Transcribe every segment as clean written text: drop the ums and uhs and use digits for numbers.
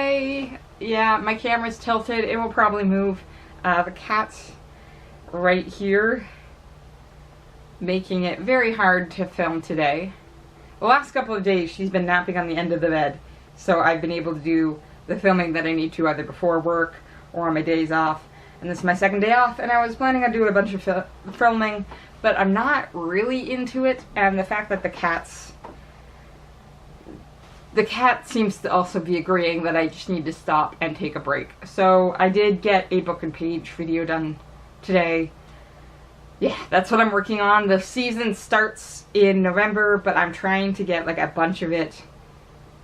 my camera's tilted. It will probably move. The cat's right here, making it very hard to film today. The last couple of days she's been napping on the end of the bed, so I've been able to do the filming that I need to either before work or on my days off. And this is my second day off, and I was planning on doing a bunch of filming, but I'm not really into it, and the fact that the cat seems to also be agreeing that I just need to stop and take a break. So I did get a book and page video done today. Yeah, that's what I'm working on. The season starts in November, but I'm trying to get like a bunch of it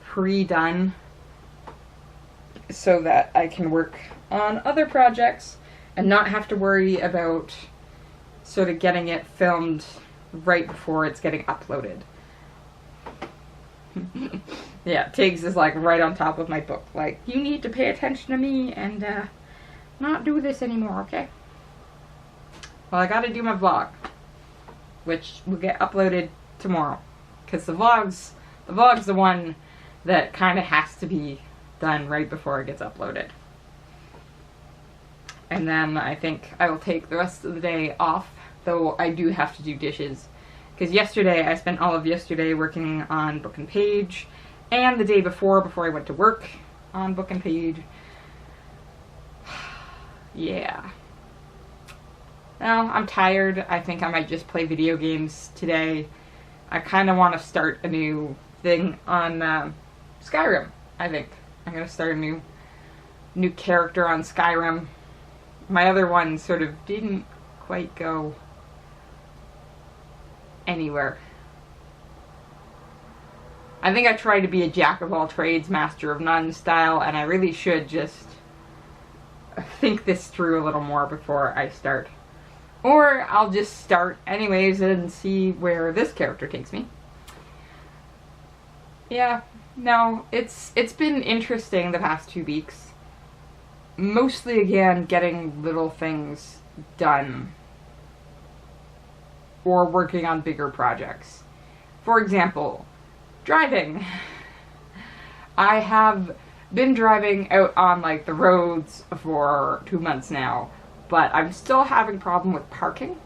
pre-done so that I can work on other projects and not have to worry about sort of getting it filmed right before it's getting uploaded. Yeah, Tiggs is like right on top of my book. Like, you need to pay attention to me and not do this anymore, okay? Well, I gotta do my vlog, which will get uploaded tomorrow. Because the vlog's the one that kind of has to be done right before it gets uploaded. And then I think I will take the rest of the day off, though I do have to do dishes. Because yesterday, I spent all of yesterday working on book and page, and the day before I went to work on book and page. Yeah. Now, I'm tired. I think I might just play video games today. I kind of want to start a new thing on Skyrim, I think. I'm going to start a new character on Skyrim. My other one sort of didn't quite go anywhere. I think I tried to be a jack of all trades, master of none style, and I really should just think this through a little more before I start. Or I'll just start anyways and see where this character takes me. Yeah, no, it's been interesting the past 2 weeks. Mostly, again, getting little things done. Or working on bigger projects. For example, driving. I have been driving out on like the roads for 2 months now, but I'm still having problem with parking.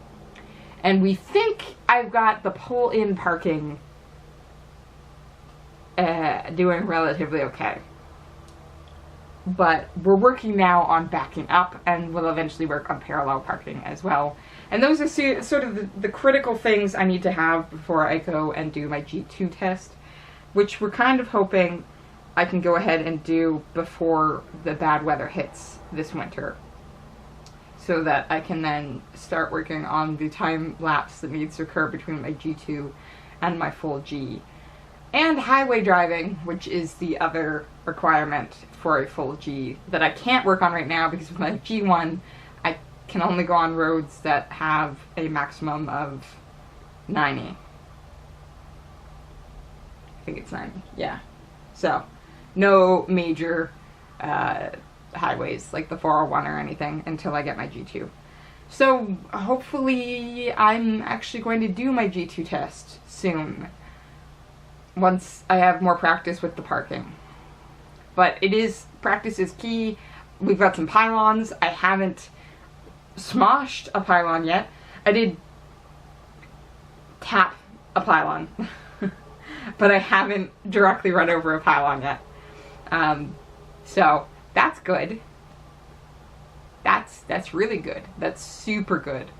And we think I've got the pull-in parking doing relatively okay. But we're working now on backing up, and we'll eventually work on parallel parking as well. And those are sort of the critical things I need to have before I go and do my G2 test, which we're kind of hoping I can go ahead and do before the bad weather hits this winter, so that I can then start working on the time lapse that needs to occur between my G2 and my full G. And highway driving, which is the other requirement for a full G that I can't work on right now because with my G1 I can only go on roads that have a maximum of 90. I think it's 90, yeah. So, no major highways like the 401 or anything until I get my G2. So, hopefully I'm actually going to do my G2 test soon, once I have more practice with the parking. But practice is key. We've got some pylons. I haven't smoshed a pylon yet. I did tap a pylon, but I haven't directly run over a pylon yet. So that's good. That's really good. That's super good.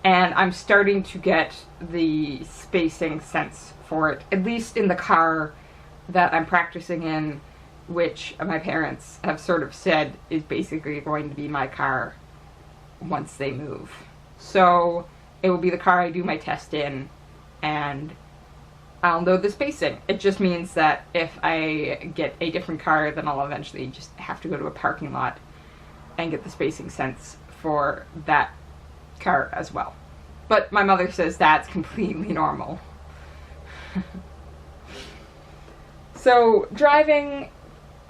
And I'm starting to get the spacing sense for it, at least in the car that I'm practicing in, which my parents have sort of said is basically going to be my car once they move. So it will be the car I do my test in, and I'll know the spacing. It just means that if I get a different car, then I'll eventually just have to go to a parking lot and get the spacing sense for that car as well. But my mother says that's completely normal. So driving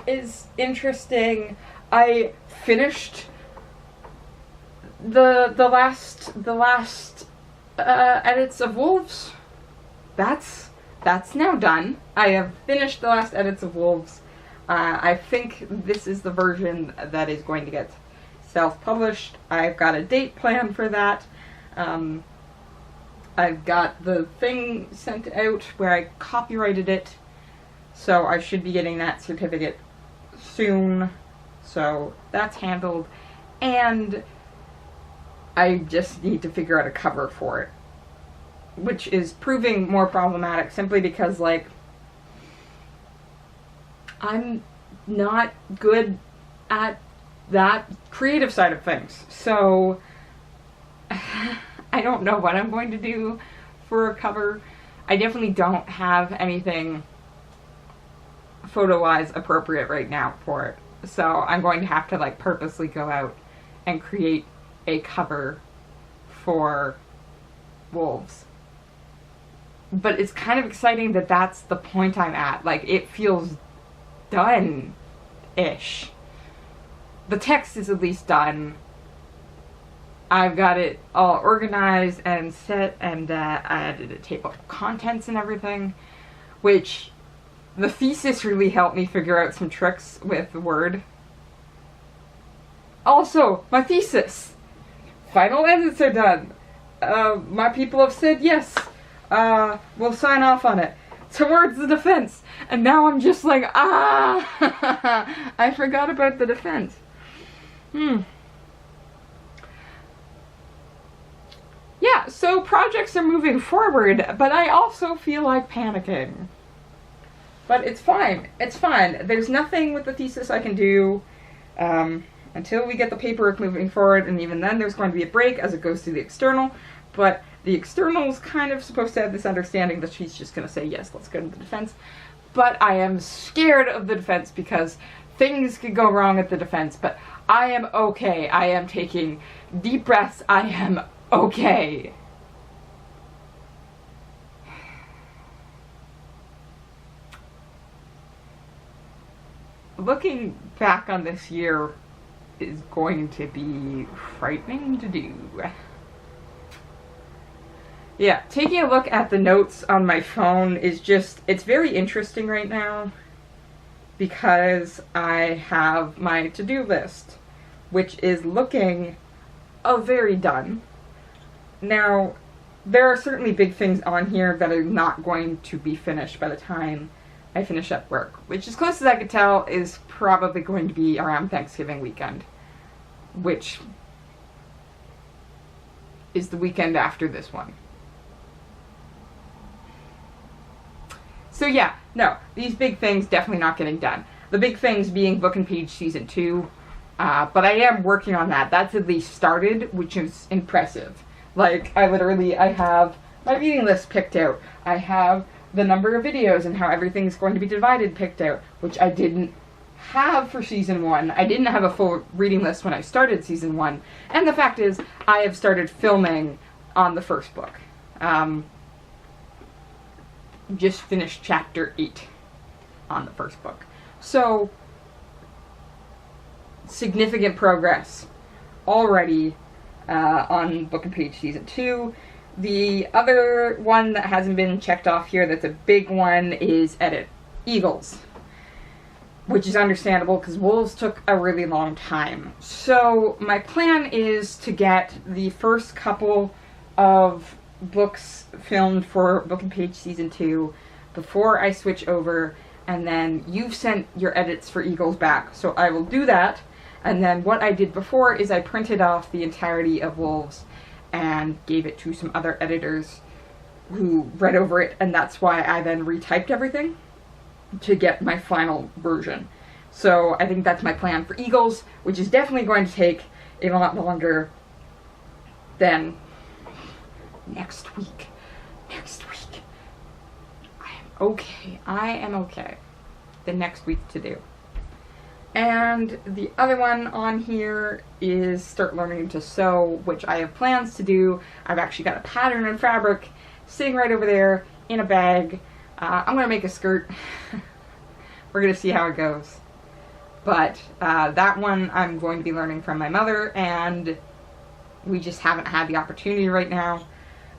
is interesting. I finished the last edits of Wolves. That's now done. I have finished the last edits of Wolves. I think this is the version that is going to get self-published. I've got a date planned for that. I've got the thing sent out where I copyrighted it, so I should be getting that certificate soon. So that's handled, and I just need to figure out a cover for it, which is proving more problematic simply because, like, I'm not good at that creative side of things. So I don't know what I'm going to do for a cover. I definitely don't have anything photo-wise appropriate right now for it. So I'm going to have to, like, purposely go out and create a cover for Wolves. But it's kind of exciting that that's the point I'm at. Like, it feels done-ish. The text is at least done. I've got it all organized and set, and I added a table of contents and everything, which the thesis really helped me figure out some tricks with Word. Also, my thesis! Final edits are done. My people have said yes. We'll sign off on it. Towards the defense. And now I'm just like, I forgot about the defense. Yeah, so projects are moving forward, but I also feel like panicking. But it's fine. It's fine. There's nothing with the thesis I can do until we get the paperwork moving forward, and even then there's going to be a break as it goes through the external. But the external's kind of supposed to have this understanding that she's just going to say, yes, let's go to the defense. But I am scared of the defense because things could go wrong at the defense, but I am okay. I am taking deep breaths. I am okay. Looking back on this year is going to be frightening to do. Yeah, taking a look at the notes on my phone is just, it's very interesting right now because I have my to-do list, which is looking very done. Now, there are certainly big things on here that are not going to be finished by the time I finish up work, which, as close as I could tell, is probably going to be around Thanksgiving weekend, which is the weekend after this one. So yeah, no, these big things definitely not getting done. The big things being Book and Page Season 2, but I am working on that. That's at least started, which is impressive. Like, I have my reading list picked out. I have the number of videos and how everything's going to be divided picked out, which I didn't have for Season 1. I didn't have a full reading list when I started Season 1. And the fact is, I have started filming on the first book. Just finished Chapter 8 on the first book. So, significant progress already on Book and Page Season 2. The other one that hasn't been checked off here that's a big one is Edit Eagles, which is understandable because Wolves took a really long time. So my plan is to get the first couple of books filmed for Book and Page Season 2 before I switch over, and then you've sent your edits for Eagles back, so I will do that. And then what I did before is I printed off the entirety of Wolves and gave it to some other editors who read over it, and that's why I then retyped everything to get my final version. So I think that's my plan for Eagles, which is definitely going to take a lot longer than next week. Next week. I am okay. I am okay. The next week to do. And the other one on here is start learning to sew, which I have plans to do. I've actually got a pattern and fabric sitting right over there in a bag. I'm going to make a skirt. We're going to see how it goes. But that one I'm going to be learning from my mother, and we just haven't had the opportunity right now.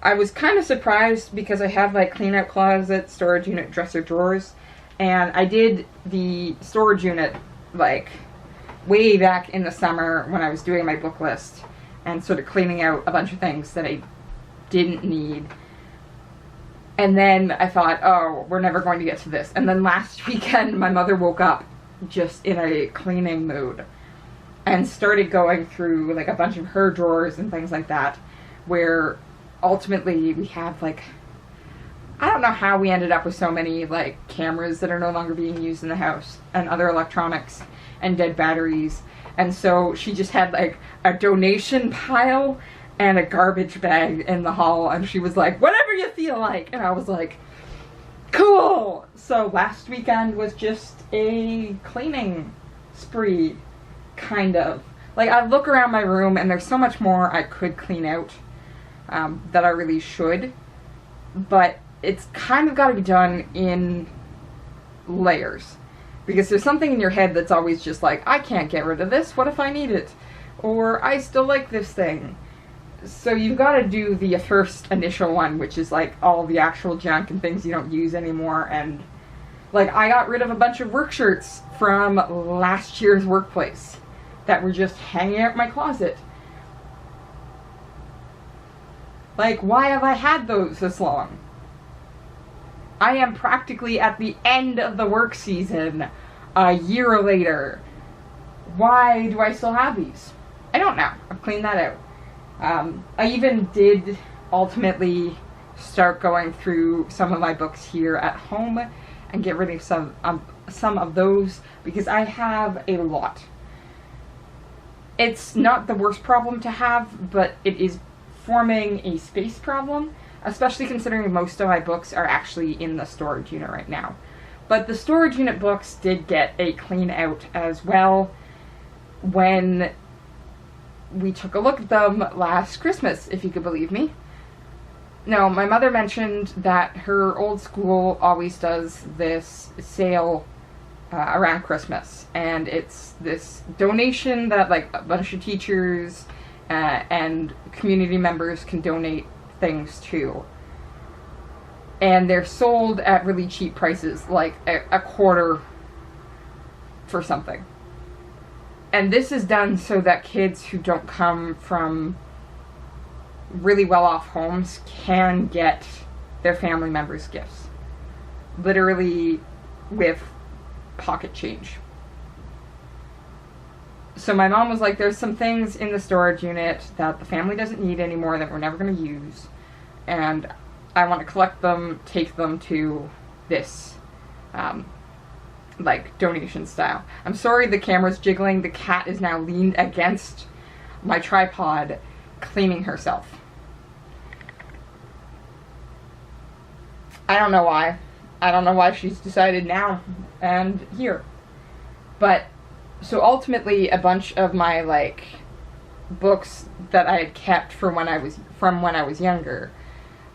I was kind of surprised because I have like clean out closet, storage unit, dresser, drawers, And I did the storage unit, like, way back in the summer when I was doing my book list and sort of cleaning out a bunch of things that I didn't need. And then I thought, oh, we're never going to get to this. And then last weekend, my mother woke up just in a cleaning mood and started going through, like, a bunch of her drawers and things like that, where ultimately we have, like, I don't know how we ended up with so many, like, cameras that are no longer being used in the house and other electronics and dead batteries. And so she just had, like, a donation pile and a garbage bag in the hall, and she was like, whatever you feel like. And I was like, cool. So last weekend was just a cleaning spree, kind of. Like, I look around my room and there's so much more I could clean out that I really should, but it's kind of got to be done in layers, because there's something in your head that's always just like, I can't get rid of this, what if I need it? Or I still like this thing. So you've got to do the first initial one, which is like all the actual junk and things you don't use anymore. And like, I got rid of a bunch of work shirts from last year's workplace that were just hanging out in my closet. Like, why have I had those this long? I am practically at the end of the work season a year later. Why do I still have these? I don't know. I've cleaned that out. I even did ultimately start going through some of my books here at home and get rid of some of those, because I have a lot. It's not the worst problem to have, but it is forming a space problem, especially considering most of my books are actually in the storage unit right now. But the storage unit books did get a clean out as well when we took a look at them last Christmas, if you could believe me. No, my mother mentioned that her old school always does this sale around Christmas, and it's this donation that, like, a bunch of teachers and community members can donate things to. And they're sold at really cheap prices, like a quarter for something. And this is done so that kids who don't come from really well-off homes can get their family members gifts. Literally with pocket change. So my mom was like, there's some things in the storage unit that the family doesn't need anymore that we're never going to use. And I want to collect them, take them to this like donation style. I'm sorry the camera's jiggling. The cat is now leaned against my tripod, cleaning herself. I don't know why. I don't know why she's decided now and here. But so ultimately, a bunch of my, like, books that I had kept from when I was younger,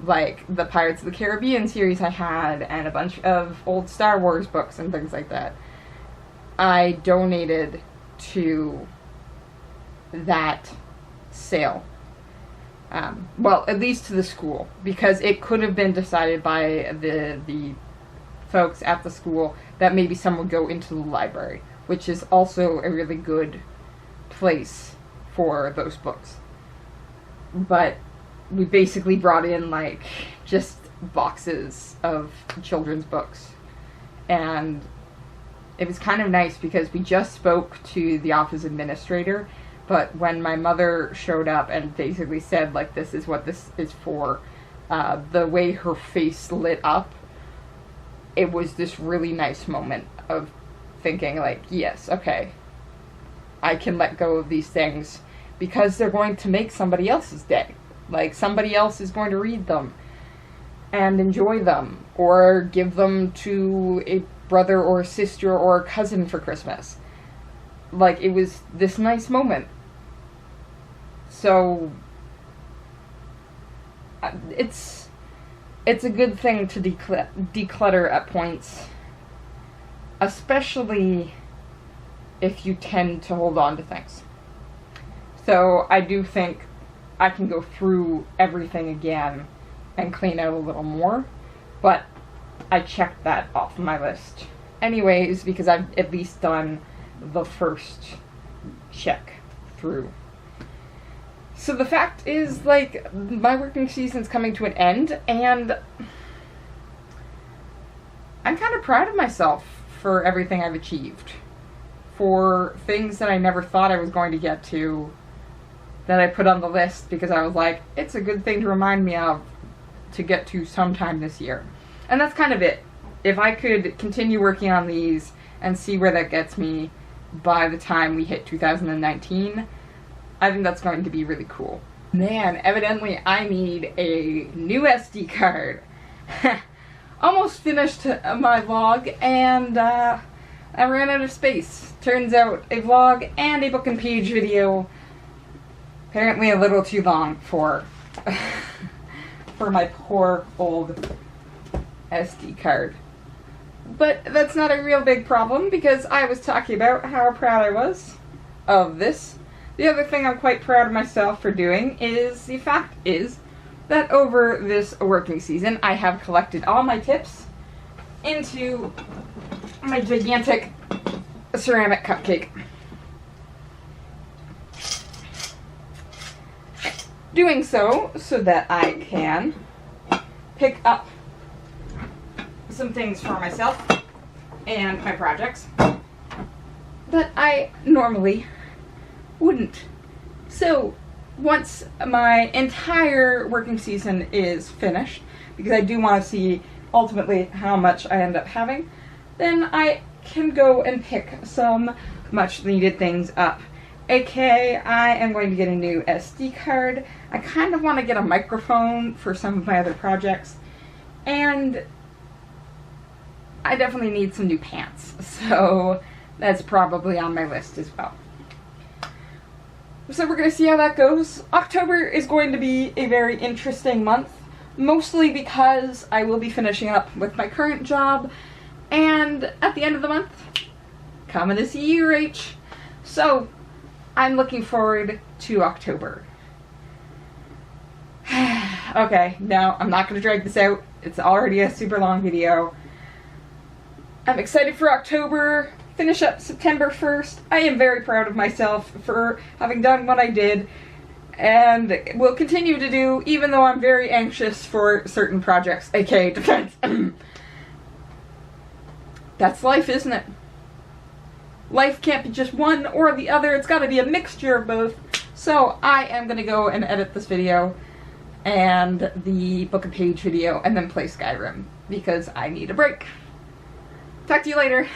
like the Pirates of the Caribbean series I had, and a bunch of old Star Wars books and things like that, I donated to that sale. Well, at least to the school, because it could have been decided by the folks at the school that maybe some would go into the library, which is also a really good place for those books. But we basically brought in, like, just boxes of children's books. And it was kind of nice because we just spoke to the office administrator, but when my mother showed up and basically said, like, this is what this is for, the way her face lit up, it was this really nice moment of thinking, like, yes, okay, I can let go of these things because they're going to make somebody else's day. Like, somebody else is going to read them and enjoy them, or give them to a brother or a sister or a cousin for Christmas. Like, it was this nice moment. So, it's a good thing to declutter at points, especially if you tend to hold on to things. So, I do think I can go through everything again and clean out a little more, but I checked that off my list anyways, because I've at least done the first check through. So the fact is, like, my working season's coming to an end, and I'm kind of proud of myself for everything I've achieved. For things that I never thought I was going to get to, that I put on the list because I was like, it's a good thing to remind me of to get to sometime this year. And that's kind of it. If I could continue working on these and see where that gets me by the time we hit 2019, I think that's going to be really cool. Man, evidently I need a new SD card. Almost finished my vlog, and I ran out of space. Turns out a vlog and a book and page video, apparently a little too long for for my poor old SD card. But that's not a real big problem, because I was talking about how proud I was of this. The other thing I'm quite proud of myself for doing is, the fact is, that over this working season I have collected all my tips into my gigantic ceramic cupcake. Doing so that I can pick up some things for myself and my projects that I normally wouldn't. So once my entire working season is finished, because I do want to see ultimately how much I end up having, then I can go and pick some much needed things up. AKA, I am going to get a new SD card. I kind of want to get a microphone for some of my other projects, and I definitely need some new pants, so that's probably on my list as well. So we're going to see how that goes. October is going to be a very interesting month, mostly because I will be finishing up with my current job, and at the end of the month, coming to see you, Rach. So I'm looking forward to October. Okay, no, I'm not going to drag this out. It's already a super long video. I'm excited for October. Finish up September 1st. I am very proud of myself for having done what I did, and will continue to do, even though I'm very anxious for certain projects, aka defense. That's life, isn't it? Life can't be just one or the other. It's got to be a mixture of both. So I am going to go and edit this video and the book and page video and then play Skyrim, because I need a break. Talk to you later.